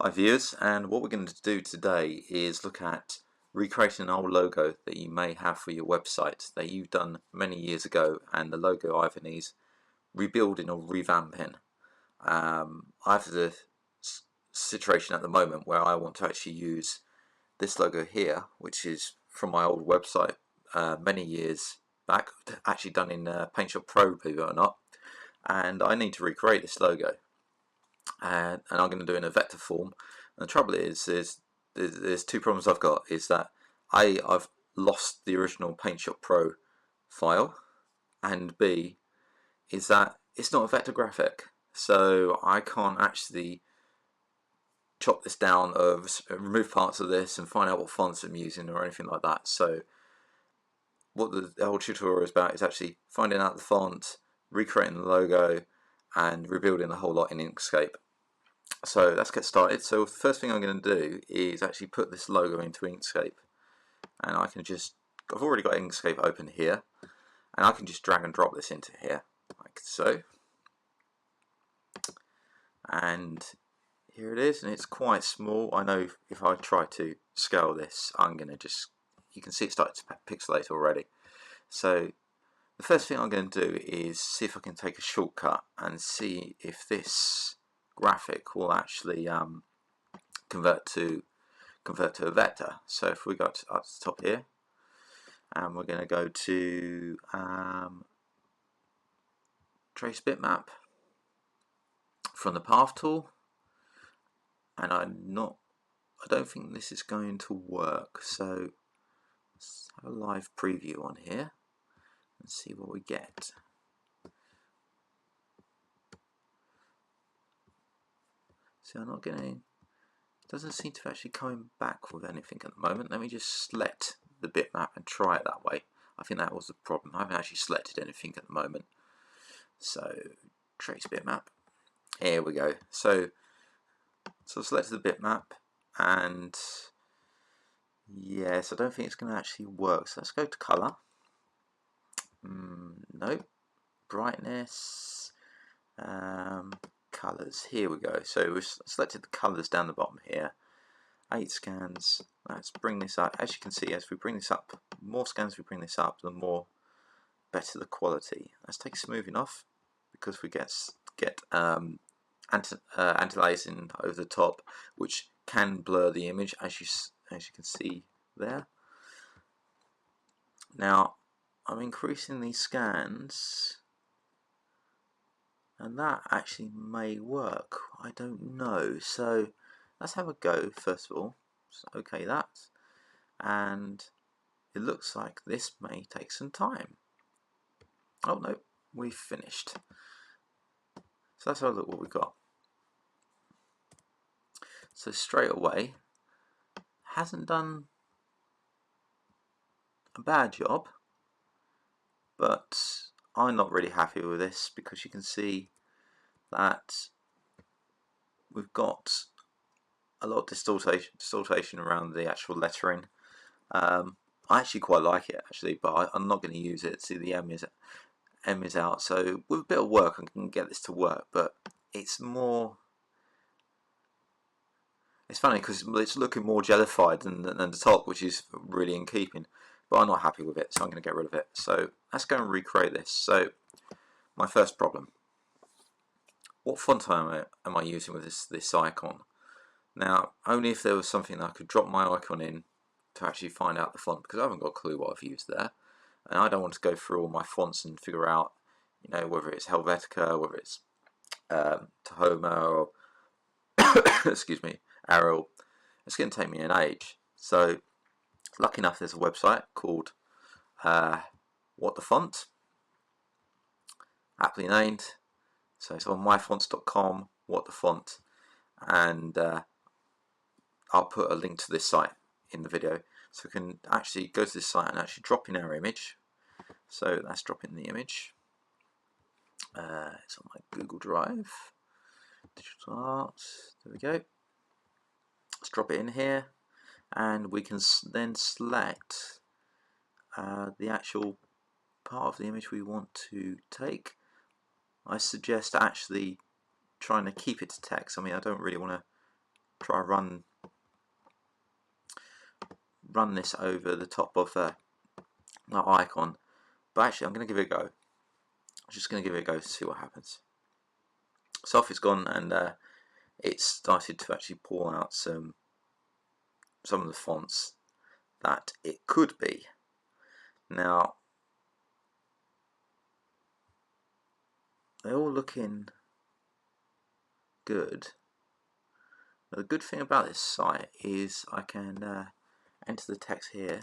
Hi viewers, and what we're going to do today is look at recreating an old logo that you may have for your website that you've done many years ago, and the logo either needs rebuilding or revamping. I have the situation at the moment where I want to actually use this logo here, which is from my old website many years back, actually done in PaintShop Pro, believe it or not, and I need to recreate this logo. And I'm going to do it in a vector form. And the trouble is, there's two problems I've got. Is that I've lost the original PaintShop Pro file, and B is that it's not a vector graphic, so I can't actually chop this down or remove parts of this and find out what fonts I'm using or anything like that. So what the whole tutorial is about is actually finding out the font, recreating the logo, and rebuilding the whole lot in Inkscape. So let's get started. So the first thing I'm going to do is actually put this logo into Inkscape, and I can I've already got Inkscape open here, and I can just drag and drop this into here like so, and here it is, and it's quite small. I know if I try to scale this, I'm going to you can see it started to pixelate already. So the first thing I'm going to do is see if I can take a shortcut and see if this graphic will actually convert to a vector. So if we go up to the top here, and we're going to go to trace bitmap from the path tool, and I don't think this is going to work. So let's have a live preview on here and see what we get. So I'm not getting. Doesn't seem to actually coming back with anything at the moment. Let me just select the bitmap and try it that way. I think that was the problem. I haven't actually selected anything at the moment. So trace bitmap. Here we go. So I selected the bitmap, and yes, I don't think it's going to actually work. So let's go to color. Nope. Brightness. Colors. Here we go. So we've selected the colors down the bottom here. 8 scans. Let's bring this up. As you can see, as we bring this up, more scans we bring this up, the more better the quality. Let's take smoothing off, because we get anti-aliasing over the top, which can blur the image, as you can see there. Now I'm increasing these scans, and that actually may work. I don't know. So let's have a go first of all. So okay that, and it looks like this may take some time. Oh no, we've finished. So let's have a look what we've got. So straight away, hasn't done a bad job, but I'm not really happy with this, because you can see that we've got a lot of distortion around the actual lettering. I actually quite like it actually, but I'm not going to use it. See, the M is out, so with a bit of work I can get this to work, but it's more. It's funny because it's looking more jellified than the top, which is really in keeping, but I'm not happy with it, so I'm going to get rid of it. So let's go and recreate this. So my first problem: what font am I using with this icon? Now, only if there was something that I could drop my icon in to actually find out the font, because I haven't got a clue what I've used there, and I don't want to go through all my fonts and figure out, whether it's Helvetica, whether it's Tahoma, or excuse me, Arial. It's going to take me an age. So, lucky enough, there's a website called What the Font, aptly named. So it's on myfonts.com, What the Font, and I'll put a link to this site in the video, so we can actually go to this site and actually drop in our image. So let's drop in the image. It's on my Google Drive, digital art. There we go. Let's drop it in here, and we can then select the actual part of the image we want to take. I suggest actually trying to keep it to text. I mean, I don't really want to try run this over the top of that icon, but actually I'm going to give it a go. I'm just going to give it a go to see what happens. So off it's gone, and it started to actually pull out some of the fonts that it could be. Now they're all looking good. Now, the good thing about this site is I can enter the text here.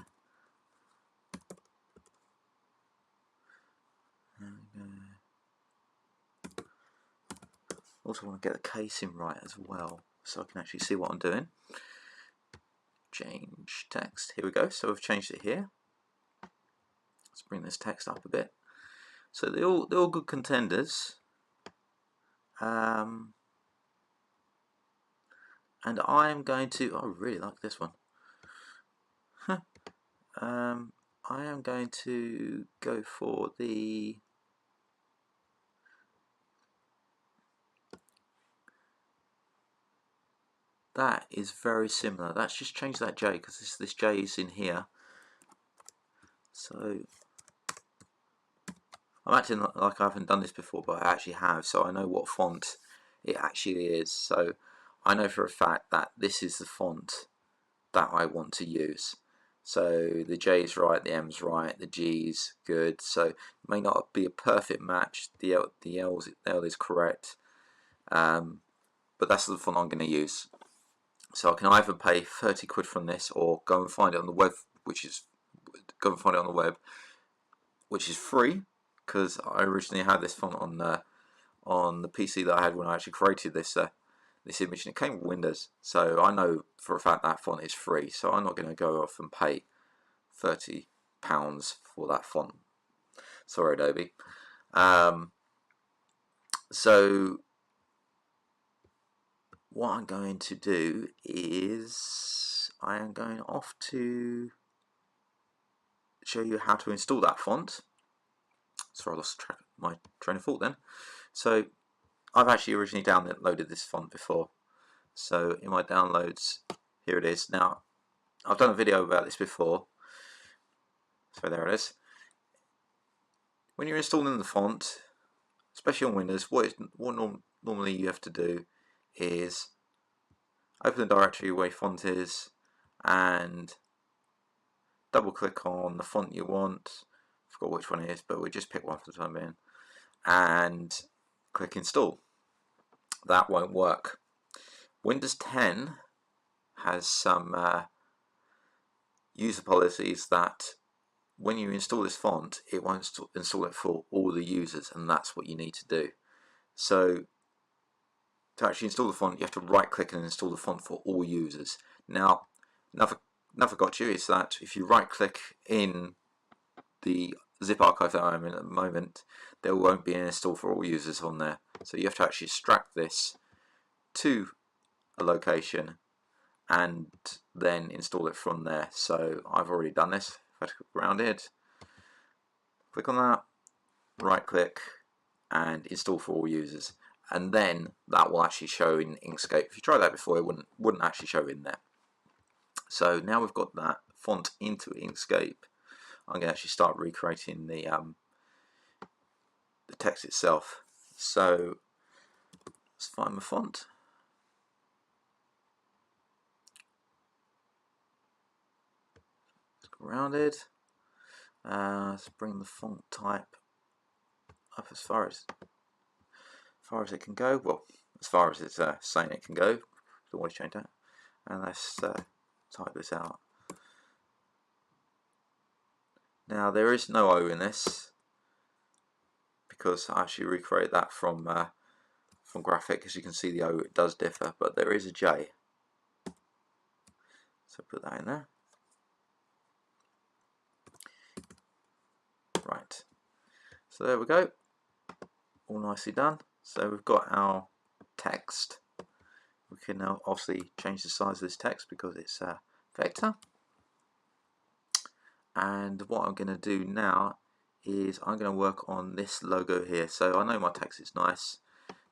Also want to get the casing right as well, so I can actually see what I'm doing. Change text. Here we go. So we've changed it here. Let's bring this text up a bit. So they're all good contenders. And I'm going to. I really like this one. I am going to go for the. That is very similar. Let's just change that J, because this J is in here. So I'm acting like I haven't done this before, but I actually have, so I know what font it actually is. So I know for a fact that this is the font that I want to use. So the J is right, the M's right, the G's good. So it may not be a perfect match. The L is correct, but that's the font I'm going to use. So I can either pay 30 quid from this, or go and find it on the web, which is free, because I originally had this font on the PC that I had when I actually created this image, and it came with Windows. So I know for a fact that font is free. So I'm not going to go off and pay £30 for that font. Sorry, Adobe. So what I'm going to do is I am going off to show you how to install that font. Sorry, I lost my train of thought then. So I've actually originally downloaded this font before. So in my downloads, here it is. Now, I've done a video about this before. So there it is. When you're installing the font, especially on Windows, what normally you have to do is open the directory where your font is and double click on the font you want. I forgot which one it is, but we'll just pick one for the time being, and click install. That won't work. Windows 10 has some user policies that when you install this font, it won't install it for all the users, and that's what you need to do. So to actually install the font, you have to right click and install the font for all users. Now, another gotcha is that if you right click in the zip archive that I'm in at the moment, there won't be an install for all users on there. So you have to actually extract this to a location and then install it from there. So I've already done this. If I click around it, click on that, right click, and install for all users, and then that will actually show in Inkscape. If you tried that before, it wouldn't actually show in there. So now we've got that font into Inkscape, I'm going to actually start recreating the text itself. So let's find my font. Let's go around it. Let's bring the font type up as far as it can go. Well, as far as it's saying it can go. Can always change that. And let's type this out. Now there is no O in this because I actually recreated that from graphic. As you can see, the O does differ, but there is a J. So put that in there. Right. So there we go. All nicely done. So we've got our text. We can now obviously change the size of this text because it's a vector. And what I'm going to do now is I'm going to work on this logo here. So I know my text is nice,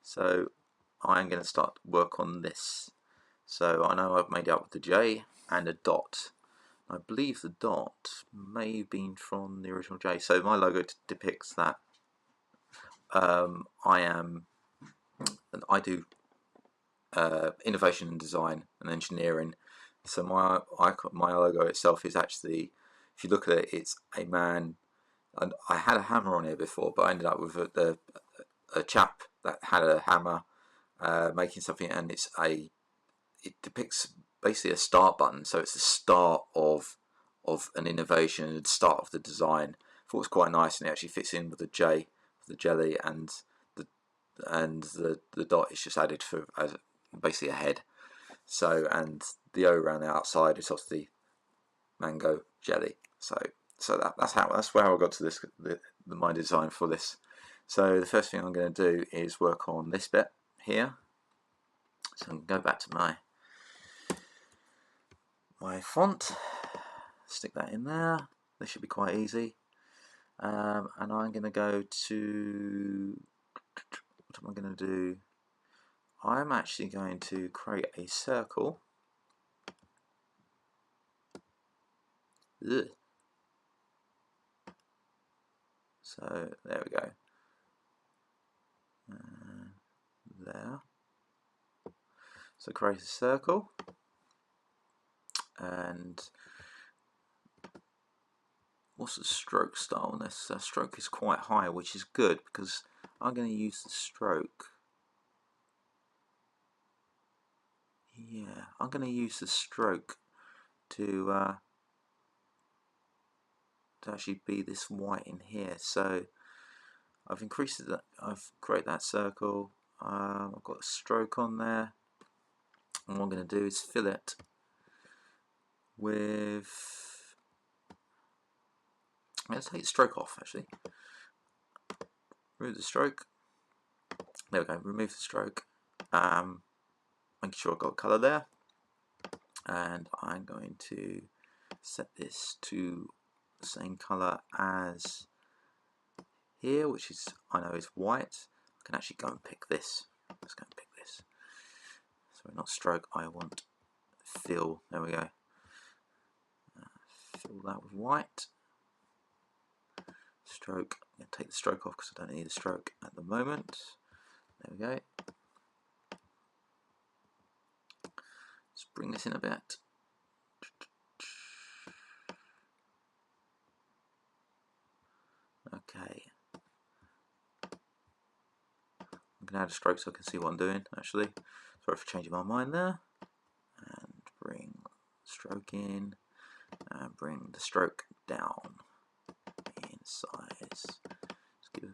so I'm going to start work on this. So I know I've made it up with the J and a dot. I believe the dot may have been from the original J. So my logo depicts that I do innovation and design and engineering. So my logo itself is actually, if you look at it, it's a man. And I had a hammer on here before, but I ended up with a chap that had a hammer making something, and it depicts basically a start button. So it's the start of an innovation, the start of the design. I thought it was quite nice, and it actually fits in with the J, the jelly, and the dot is just added for as basically a head. So, and the O around the outside is obviously mango jelly. That's where I got to this my design for this. So the first thing I'm going to do is work on this bit here. So I'm going to go back to my font, stick that in there. This should be quite easy. And I'm going to go to, what am I going to do? I'm actually going to create a circle. Ugh. So there we go. There. So create a circle, and what's the stroke style on this? The stroke is quite high, which is good because I'm going to use the stroke. Yeah, I'm going to use the stroke to actually be this white in here. So I've increased it. I've created that circle. I've got a stroke on there. And what I'm going to do is fill it with. Let's take the stroke off actually. Remove the stroke. There we go. Remove the stroke. Making sure I've got colour there. And I'm going to set this to the same colour as here, which is, I know, is white. I can actually go and pick this. Let's go and pick this. Sorry, not stroke, I want fill. There we go. Fill that with white. Stroke. I'm going to take the stroke off because I don't need a stroke at the moment. There we go. Let's bring this in a bit. Okay. I'm going to add a stroke so I can see what I'm doing actually. Sorry for changing my mind there. And bring stroke in. And bring the stroke down in size. Just give a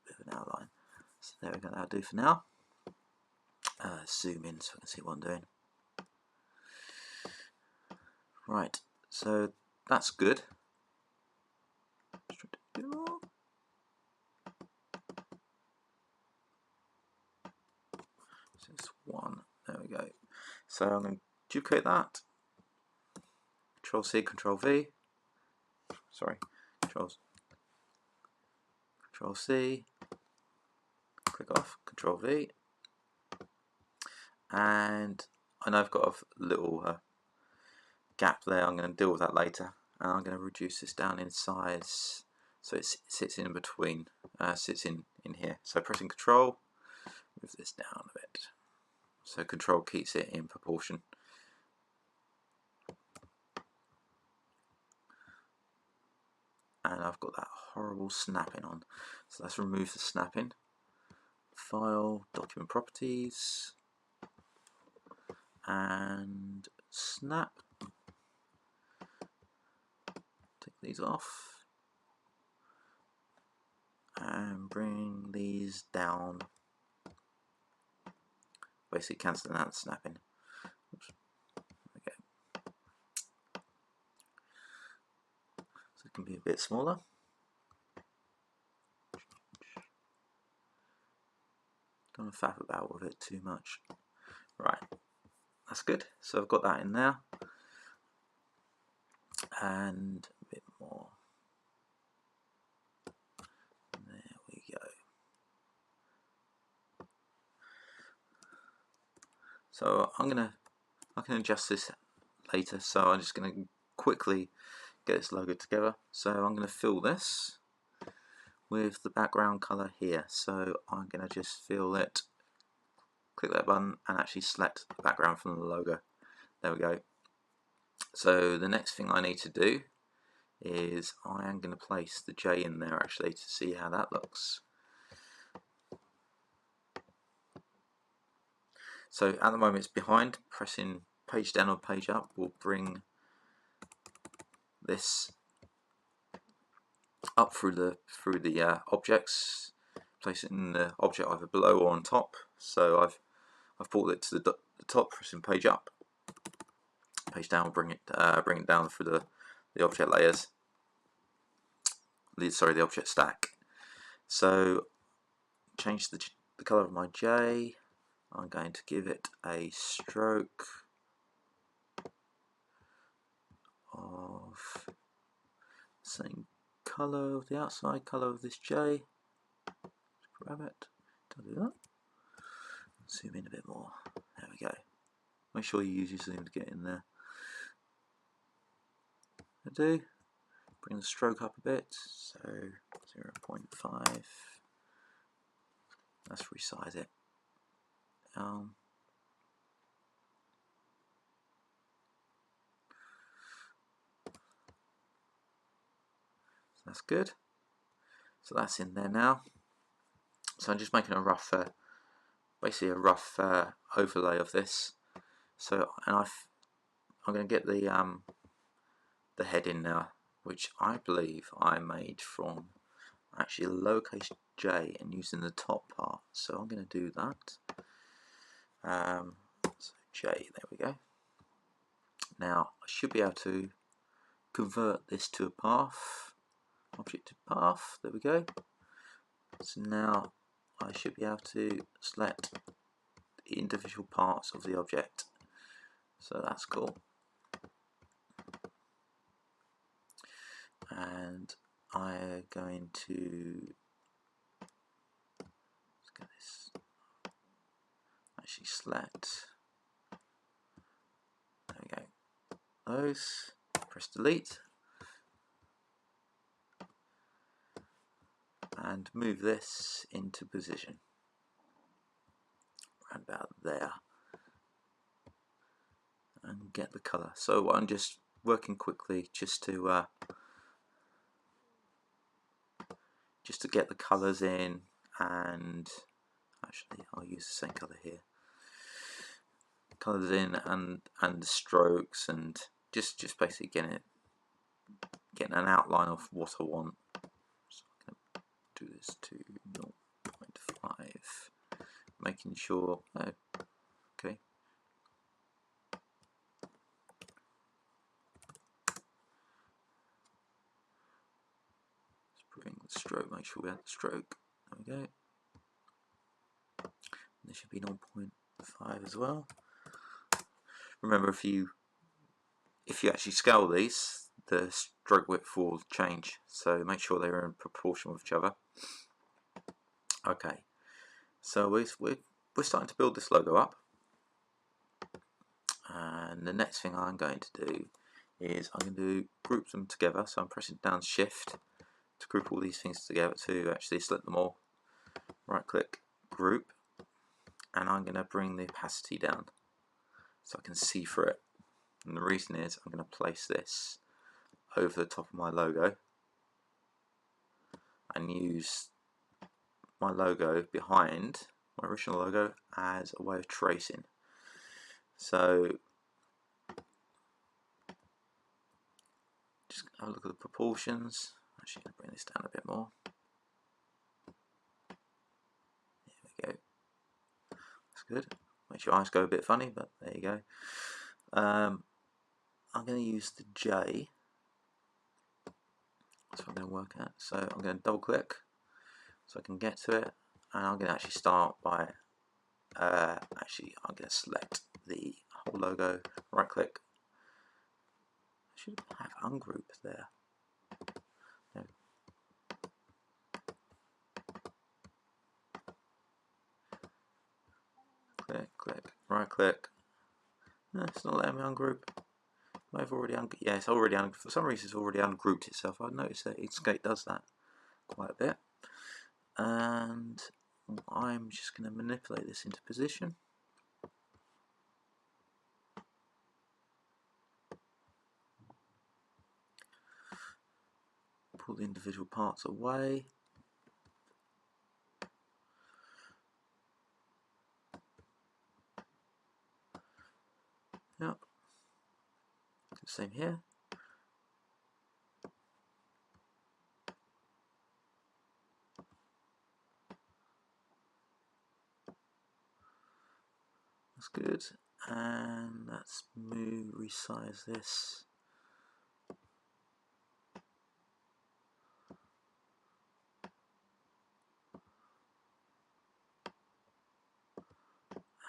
bit of an outline. So there we go, that'll do for now. Zoom in so I can see what I'm doing. Right, so that's good. So it's one, there we go. So I'm going to duplicate that. Control C, Control V. Sorry, Control C. Click off, Control V. And I know I've got a little gap there. I'm going to deal with that later. And I'm going to reduce this down in size so it sits in between, sits in here. So pressing Control, move this down a bit. So Control keeps it in proportion. And I've got that horrible snapping on. So let's remove the snapping. File, Document Properties, and Snap. Take these off. And bring these down. Basically cancelling out the snapping. Oops. Okay. So it can be a bit smaller. Don't faff about with it too much. Right, that's good. So I've got that in there. And a bit more. There we go. So I'm going to I can adjust this later, so I'm just going to quickly get this logo together. So I'm going to fill this with the background colour here. So I'm going to just fill it, click that button, and actually select the background from the logo. There we go. So the next thing I need to do is I am going to place the J in there actually to see how that looks. So at the moment it's behind. Pressing page down or page up will bring this up through the objects. Place it in the object either below or on top. So I've brought it to the top. Pressing page up, page down will bring it down through the object layers. The object stack. So change the colour of my J. I'm going to give it a stroke of same colour of the outside colour of this J. Grab it. Don't do that. Zoom in a bit more. There we go. Make sure you use your zoom to get in there. I do. Bring the stroke up a bit. So 0.5. Let's resize it. So that's good. So that's in there now. So I'm just making a rough, basically a rough overlay of this. So I'm going to get the head in now, which I believe I made from actually lowercase j and using the top part. So I'm going to do that. So j, there we go. Now I should be able to convert this to a path, object to path. There we go. So now I should be able to select the individual parts of the object. So that's cool. And I'm going to get this actually select. There we go. Those. Press delete. And move this into position. Right about there. And get the colour. So I'm just working quickly just to get the colours in, and actually I'll use the same colour here. Colours in and the strokes, and just basically getting an outline of what I want. So I'm going to do this to 0.5, making sure. Oh, okay. Let's bring the stroke. Make sure we have the stroke. There we go. There should be 0.5 as well. Remember, if you actually scale these, the stroke width will change, so make sure they're in proportion with each other. Okay, so we're starting to build this logo up, and the next thing I'm going to do is I'm going to group them together. So I'm pressing down Shift to group all these things together, to actually select them all. Right click, group, and I'm going to bring the opacity down so I can see through it. And the reason is I'm going to place this over the top of my logo and use my logo behind my original logo as a way of tracing. So just have a look at the proportions. Actually, I'm going to bring this down a bit more. There we go. That's good. Makes your eyes go a bit funny, but there you go. I'm going to use the J. That's what I'm going to work at. So I'm going to double click so I can get to it, and I'm going to actually start by I'm going to select the whole logo, right click. I should have ungroup there. No. Click, click, right click, No, it's not letting me ungroup. I've already yeah, it's already for some reason it's already ungrouped itself. I've noticed that Inkscape does that quite a bit. And I'm just going to manipulate this into position. Pull the individual parts away. Yep. Same here. That's good. And let's resize this.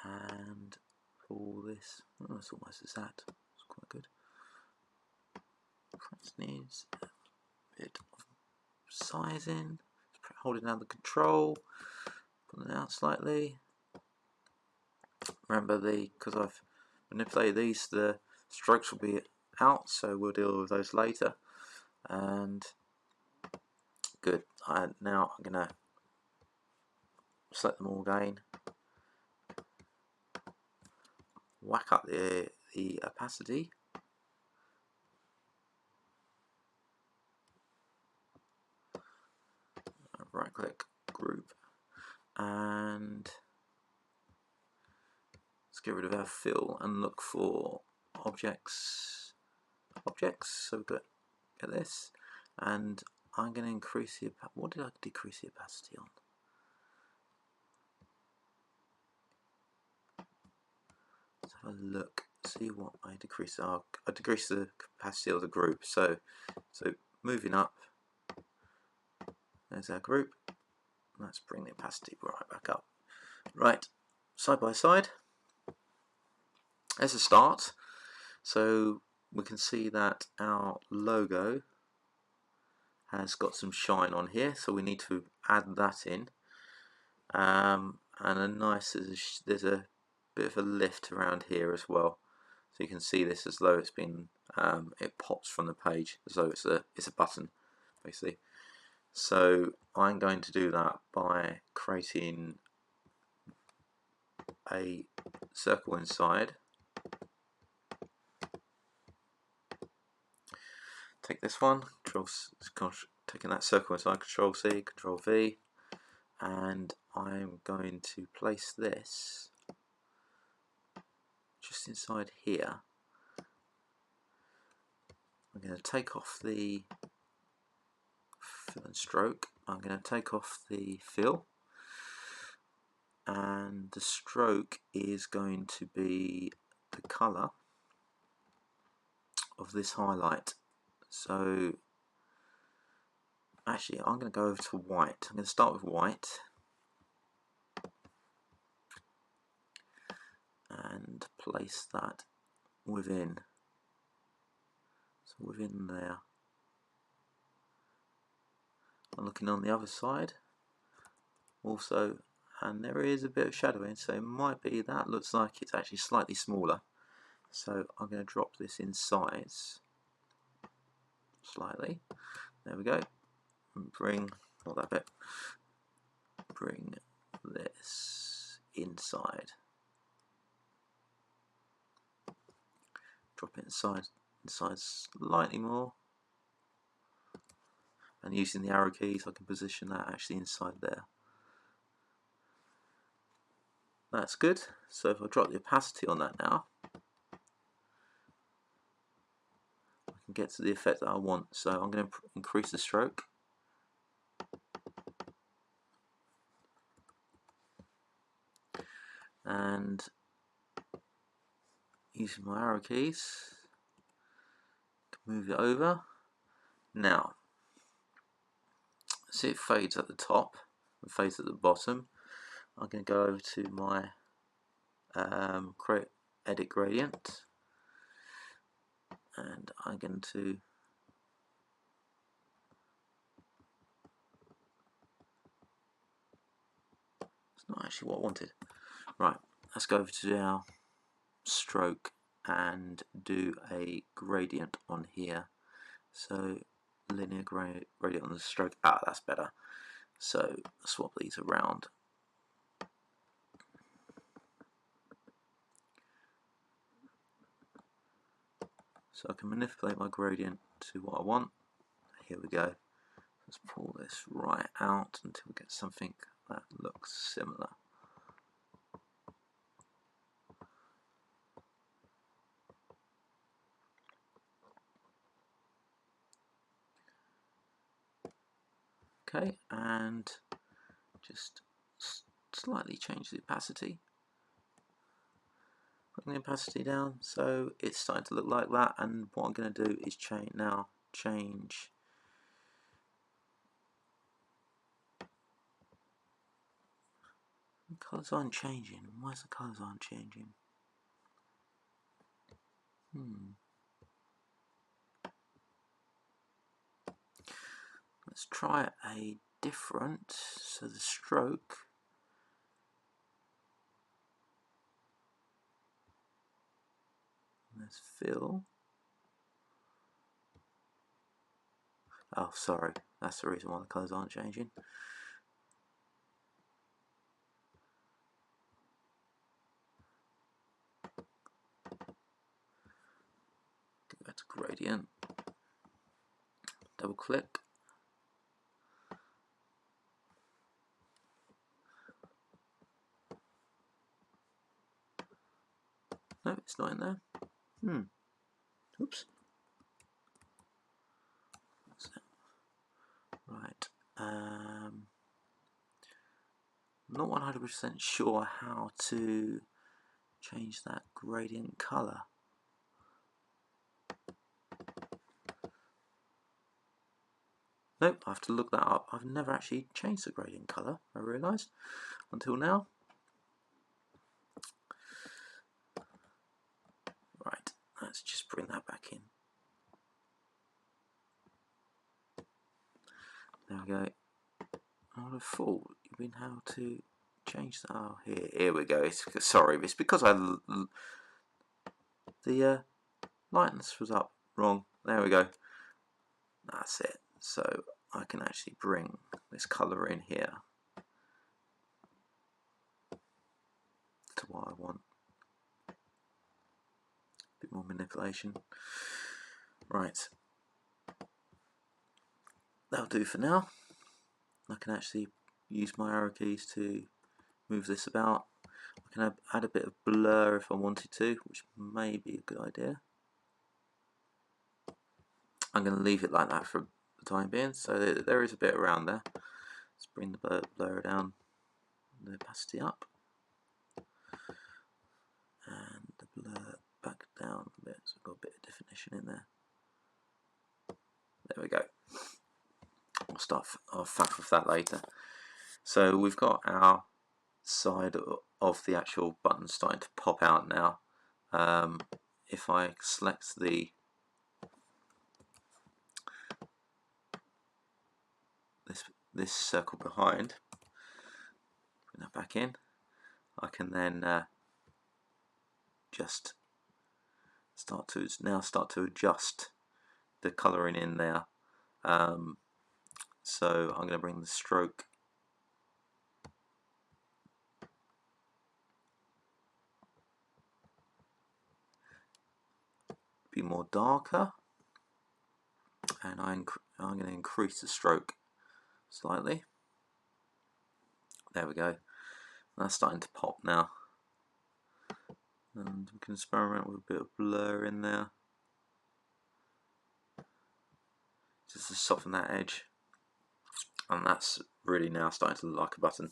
And pull this. Oh, it's almost as that. It's quite good. Perhaps needs a bit of sizing. Holding down the control, pulling it out slightly. Remember, because I've manipulated these, the strokes will be out, so we'll deal with those later. And good. Now I'm going to select them all again. Whack up the opacity. Right click, group, and let's get rid of our fill and look for objects. So we've got this, and I'm going to increase the what did I decrease the opacity on? Let's have a look, see what I decreased. I decreased the capacity of the group. So moving up, there's our group. Let's bring the opacity right back up. Right, side by side. As a start, so we can see that our logo has got some shine on here, so we need to add that in. And there's a bit of a lift around here as well, so you can see this as though it's been it pops from the page as though it's a button basically. So I'm going to do that by creating a circle inside. Take this one, taking that circle inside, Control C, Control V, and I'm going to place this just inside here. I'm going to take off the fill and stroke. I'm going to take off the fill, and the stroke is going to be the colour of this highlight. So actually I'm going to go over to white. I'm going to start with white and place that within. So within there. I'm looking on the other side also, and there is a bit of shadowing, so it might be that looks like it's actually slightly smaller. So I'm going to drop this in size slightly. There we go. And bring, not that bit, bring this inside. Drop it inside slightly more. And using the arrow keys I can position that actually inside there. That's good. So if I drop the opacity on that now, I can get to the effect that I want. So I'm going to increase the stroke. And using my arrow keys, move it over. Now, see it fades at the top and fades at the bottom. I'm going to go over to my edit gradient, and I'm going to it's not actually what I wanted. Right, let's go over to our stroke and do a gradient on here. So linear gradient on the stroke. Ah, that's better. So swap these around. So I can manipulate my gradient to what I want. Here we go. Let's pull this right out until we get something that looks similar. Okay, and just slightly change the opacity. Bring the opacity down so it's starting to look like that, and what I'm going to do is change. The colours aren't changing. Why is the colours aren't changing? Let's try a different. So the stroke. Let's fill. Oh, sorry. That's the reason why the colours aren't changing. Go back to gradient. Double click. No, it's not in there. Oops. Right. Not 100% sure how to change that gradient color. Nope, I have to look that up. I've never actually changed the gradient color, I realised, until now. Right, let's just bring that back in. There we go. I would have thought you've been how to change that. Oh, here we go. Sorry, it's because the lightness was up wrong. There we go. That's it. So I can actually bring this colour in here to what I want. A bit more manipulation. Right. That'll do for now. I can actually use my arrow keys to move this about. I can add a bit of blur if I wanted to, which may be a good idea. I'm going to leave it like that for the time being, so there is a bit around there. Let's bring the blur down, the opacity up, and the blur back down a bit, so I've got a bit of definition in there. There we go. I'll faff with that later. So we've got our side of the actual button starting to pop out now. If I select this circle behind, bring that back in, I can then just start to adjust the colouring in there. So I'm going to bring the stroke be more darker, and I'm going to increase the stroke slightly. There we go. That's starting to pop now, and we can experiment with a bit of blur in there just to soften that edge, and that's really now starting to look like a button.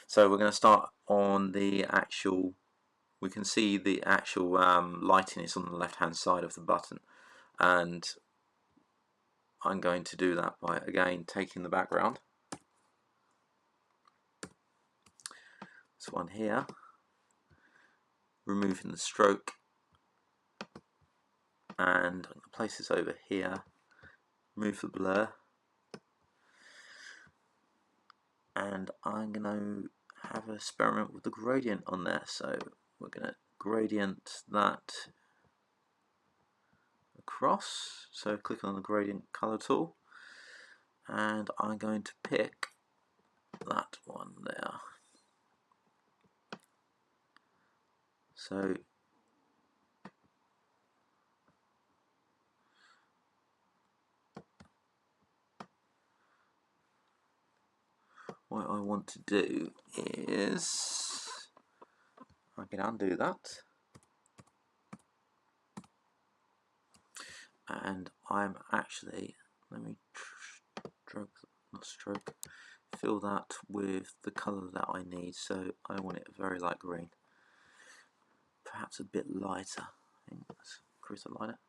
So we're going to start on the actual. We can see the actual lighting is on the left hand side of the button, and I'm going to do that by again taking the background, this one here, removing the stroke, and I'm going to place this over here, remove the blur, and I'm going to have an experiment with the gradient on there. So we're going to gradient that across. So click on the gradient color tool, and I'm going to pick that one there. So what I want to do is, I can undo that, and I'm actually, let me fill that with the colour that I need. So I want it very light green, perhaps a bit lighter. I think let's increase the lighter,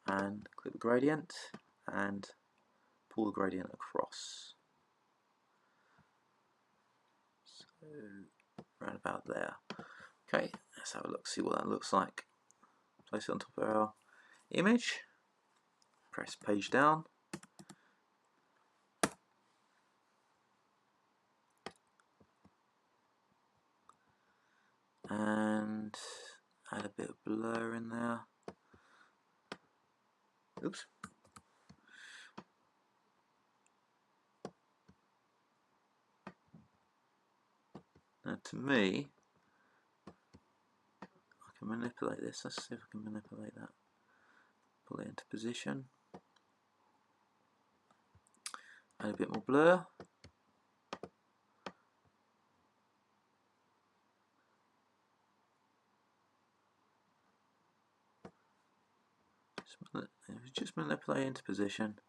and click the gradient and pull the gradient across. So around about there. Okay, let's have a look, see what that looks like. Place it on top of our image, press page down, and add a bit of blur in there. Oops. Now to me, I can manipulate this. Let's see if I can manipulate that. Pull it into position. Add a bit more blur. Just manipulate into position.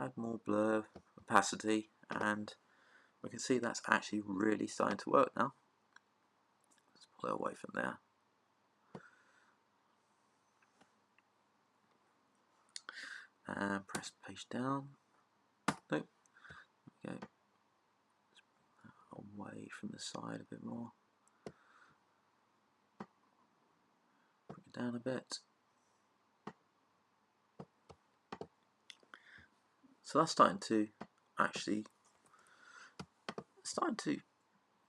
Add more blur, opacity, and we can see that's actually really starting to work now. Let's pull it away from there. And press page down. Nope. There we go. Away from the side a bit more. Bring it down a bit. So that's starting to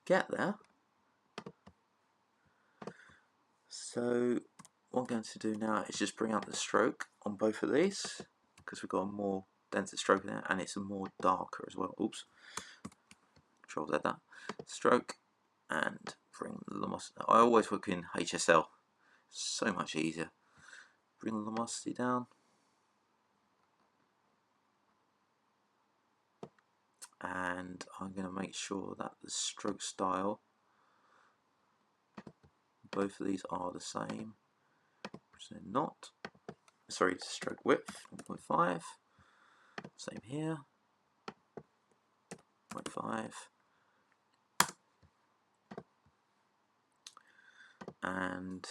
get there. So what I'm going to do now is just bring out the stroke on both of these, because we've got a more denser stroke there, and it's a more darker as well. Oops. Control Z that. Stroke, and bring the luminosity. I always work in HSL. So much easier. Bring the luminosity down. And I'm going to make sure that the stroke style, both of these are the same. So not. Sorry, stroke width 1.5. Same here. 0.5. And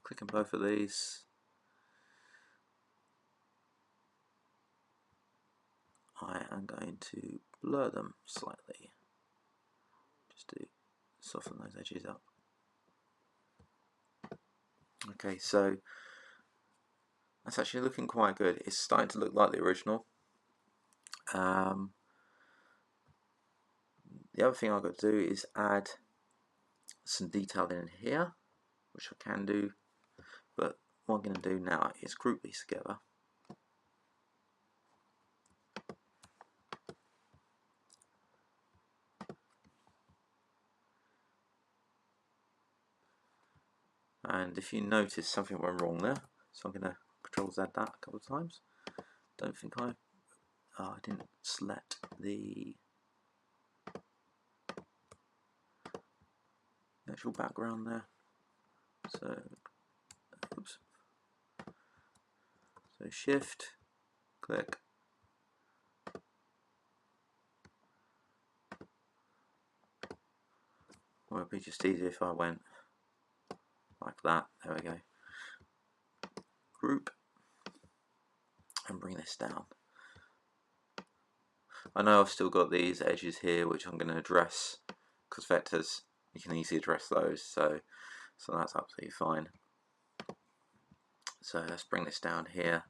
click on both of these. I am going to blur them slightly, just to soften those edges up. Okay, so that's actually looking quite good. It's starting to look like the original. The other thing I've got to do is add some detail in here, which I can do, but what I'm going to do now is group these together. And if you notice, something went wrong there, so I'm going to Control Z that a couple of times. Don't think I didn't select the actual background there. So, oops. So Shift, click. Or it'd be just easier if I went like that. There we go. Group, and bring this down. I know I've still got these edges here which I'm going to address, because vectors, you can easily address those, so that's absolutely fine. So let's bring this down here,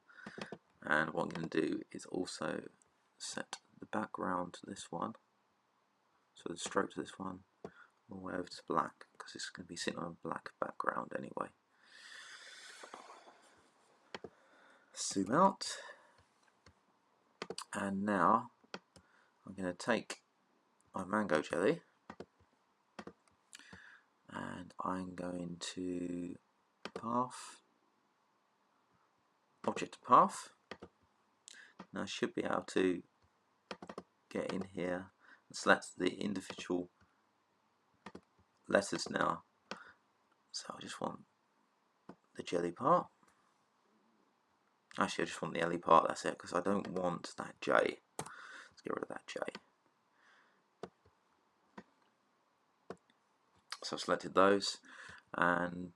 and what I'm going to do is also set the background to this one, so the stroke to this one all the way over to black, because it's going to be sitting on a black background anyway. zoom out, and now I'm going to take my mango jelly and I'm going to path, object to path. Now I should be able to get in here and select the individual letters now. So I just want the jelly part. Actually, I just want the L part, that's it, because I don't want that J. Let's get rid of that J. So I've selected those and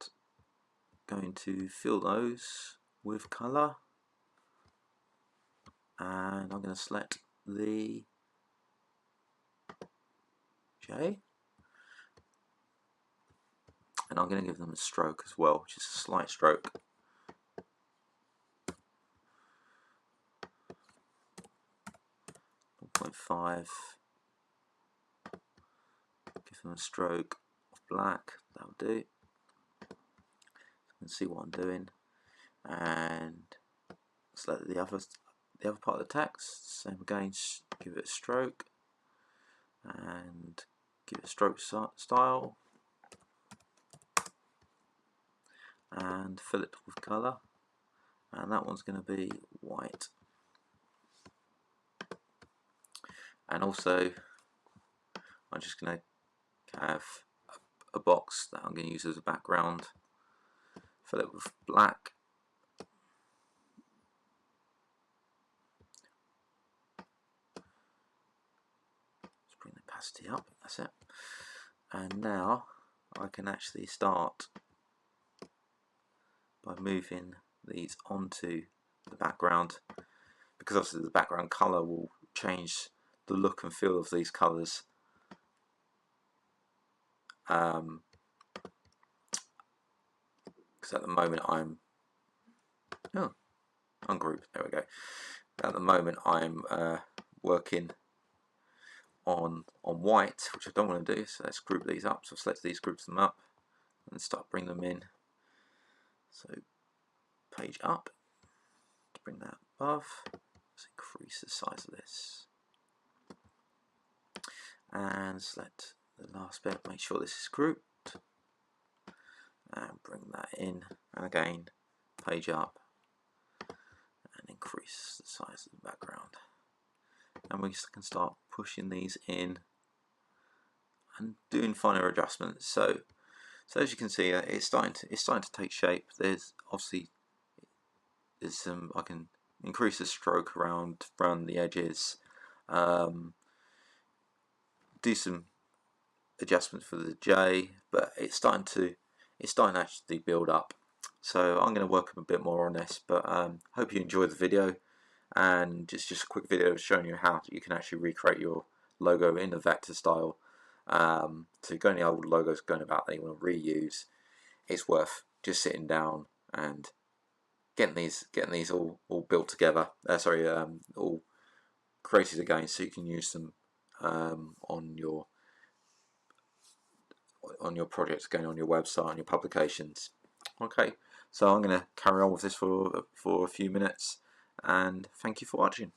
going to fill those with colour, and I'm going to select the J, and I'm going to give them a stroke as well, which is a slight stroke. 0.5, give them a stroke of black, that'll do. You can see what I'm doing, and select the other part of the text. Same again, give it a stroke and give it a stroke style and fill it with colour, and that one's going to be white. And also I'm just going to have a box that I'm going to use as a background, fill it with black, let's bring the opacity up, that's it. And now I can actually start by moving these onto the background, because obviously the background colour will change the look and feel of these colours. Because at the moment I'm ungrouped, there we go. At the moment I'm working on white, which I don't want to do, so let's group these up. So I've selected these, group them up, and start bringing them in. So page up to bring that above. Let's increase the size of this, and select the last bit, make sure this is grouped, and bring that in, and again page up and increase the size of the background. And we can start pushing these in and doing finer adjustments. So as you can see, it's starting to take shape. There's obviously some, I can increase the stroke around the edges, do some adjustments for the J, but it's starting to actually build up. So I'm going to work a bit more on this, but hope you enjoyed the video, and it's just a quick video showing you how you can actually recreate your logo in the vector style. So if you've got any old logos going about that you want to reuse, it's worth just sitting down and getting these all built together. All created again, so you can use them on your projects, going on your website, on your publications. Okay, so I'm going to carry on with this for a few minutes, and thank you for watching.